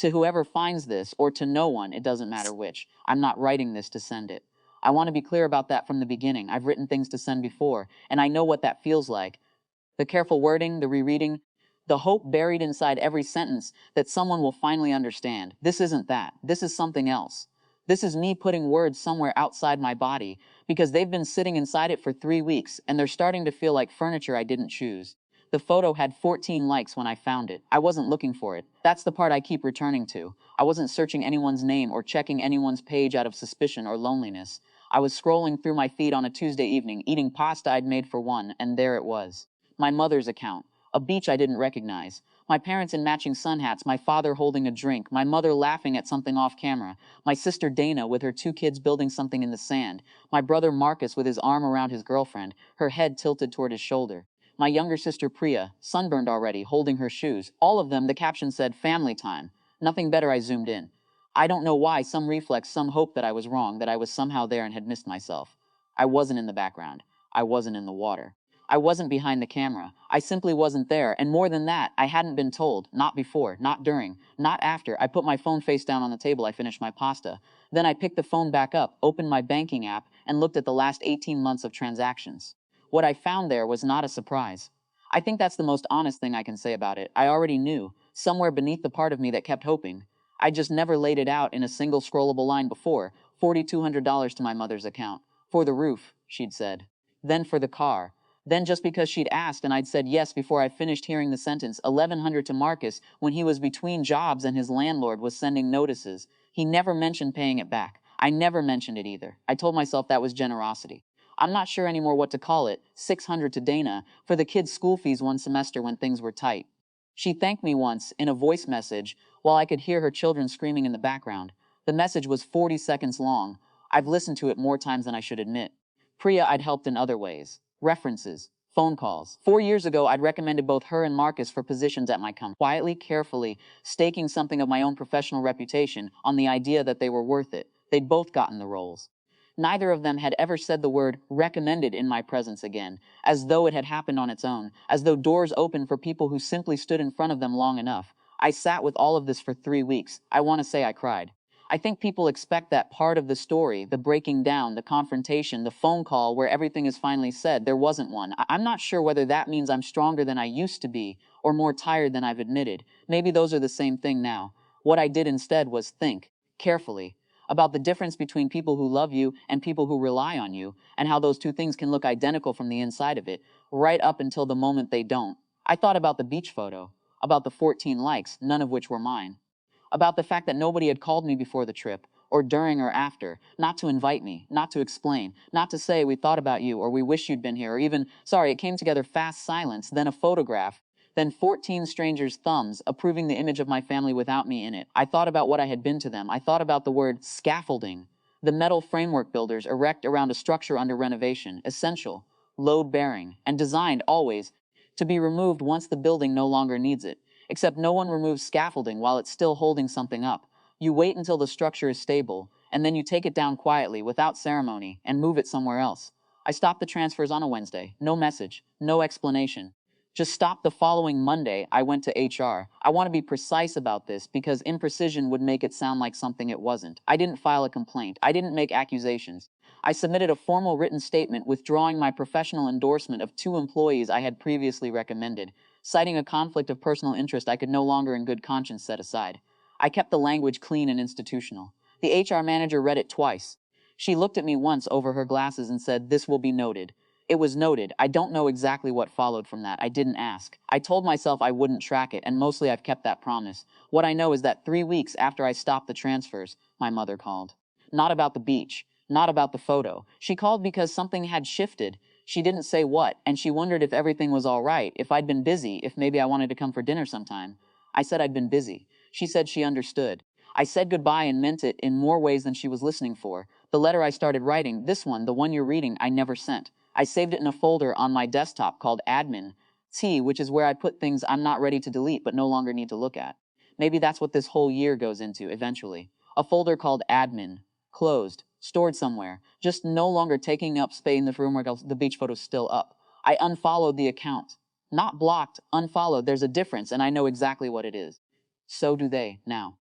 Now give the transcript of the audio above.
To whoever finds this, or to no one, it doesn't matter which. I'm not writing this to send it. I want to be clear about that from the beginning. I've written things to send before, and I know what that feels like. The careful wording, the rereading, the hope buried inside every sentence that someone will finally understand. This isn't that. This is something else. This is me putting words somewhere outside my body because they've been sitting inside it for 3 weeks and they're starting to feel like furniture I didn't choose. The photo had 14 likes when I found it. I wasn't looking for it. That's the part I keep returning to. I wasn't searching anyone's name or checking anyone's page out of suspicion or loneliness. I was scrolling through my feed on a Tuesday evening, eating pasta I'd made for one, and there it was. My mother's account. A beach I didn't recognize. My parents in matching sun hats, my father holding a drink, my mother laughing at something off camera, my sister Dana with her 2 kids building something in the sand, my brother Marcus with his arm around his girlfriend, her head tilted toward his shoulder, my younger sister Priya, sunburned already, holding her shoes. All of them, the caption said, family time. Nothing better. I zoomed in. I don't know why, some reflex, some hope that I was wrong, that I was somehow there and had missed myself. I wasn't in the background. I wasn't in the water. I wasn't behind the camera. I simply wasn't there, and more than that, I hadn't been told. Not before, not during, not after. I put my phone face down on the table. I finished my pasta. Then I picked the phone back up, opened my banking app, and looked at the last 18 months of transactions. What I found there was not a surprise. I think that's the most honest thing I can say about it. I already knew, somewhere beneath the part of me that kept hoping. I just never laid it out in a single scrollable line before. $4,200 to my mother's account. For the roof, she'd said. Then for the car. Then just because she'd asked and I'd said yes before I finished hearing the sentence, $1,100 to Marcus when he was between jobs and his landlord was sending notices. He never mentioned paying it back. I never mentioned it either. I told myself that was generosity. I'm not sure anymore what to call it. $600 to Dana for the kids' school fees one semester when things were tight. She thanked me once in a voice message while I could hear her children screaming in the background. The message was 40 seconds long. I've listened to it more times than I should admit. Priya I'd helped in other ways. References. Phone calls. 4 years ago, I'd recommended both her and Marcus for positions at my company. Quietly, carefully, staking something of my own professional reputation on the idea that they were worth it. They'd both gotten the roles. Neither of them had ever said the word recommended in my presence again, as though it had happened on its own, as though doors opened for people who simply stood in front of them long enough. I sat with all of this for 3 weeks. I want to say I cried. I think people expect that part of the story, the breaking down, the confrontation, the phone call where everything is finally said. There wasn't one. I'm not sure whether that means I'm stronger than I used to be or more tired than I've admitted. Maybe those are the same thing now. What I did instead was think, carefully, about the difference between people who love you and people who rely on you, and how those two things can look identical from the inside of it, right up until the moment they don't. I thought about the beach photo, about the 14 likes, none of which were mine. About the fact that nobody had called me before the trip, or during or after, not to invite me, not to explain, not to say we thought about you or we wish you'd been here, or even, sorry, it came together fast silence, then a photograph, then 14 strangers' thumbs approving the image of my family without me in it. I thought about what I had been to them. I thought about the word scaffolding, the metal framework builders erect around a structure under renovation, essential, load-bearing, and designed always to be removed once the building no longer needs it. Except no one removes scaffolding while it's still holding something up. You wait until the structure is stable, and then you take it down quietly, without ceremony, and move it somewhere else. I stopped the transfers on a Wednesday. No message, no explanation. Just stopped the following Monday. I went to HR. I want to be precise about this because imprecision would make it sound like something it wasn't. I didn't file a complaint. I didn't make accusations. I submitted a formal written statement withdrawing my professional endorsement of 2 employees I had previously recommended, citing a conflict of personal interest I could no longer in good conscience set aside. I kept the language clean and institutional. The HR manager read it twice. She looked at me once over her glasses and said, "This will be noted." It was noted. I don't know exactly what followed from that. I didn't ask. I told myself I wouldn't track it, and mostly I've kept that promise. What I know is that 3 weeks after I stopped the transfers, my mother called. Not about the beach. Not about the photo. She called because something had shifted. She didn't say what, and she wondered if everything was all right, if I'd been busy, if maybe I wanted to come for dinner sometime. I said I'd been busy. She said she understood. I said goodbye and meant it in more ways than she was listening for. The letter I started writing, this one, the one you're reading, I never sent. I saved it in a folder on my desktop called Admin T, which is where I put things I'm not ready to delete but no longer need to look at. Maybe that's what this whole year goes into eventually. A folder called Admin. Closed. Stored somewhere. Just no longer taking up space in the room where the beach photo's still up. I unfollowed the account. Not blocked, unfollowed. There's a difference, and I know exactly what it is. So do they now.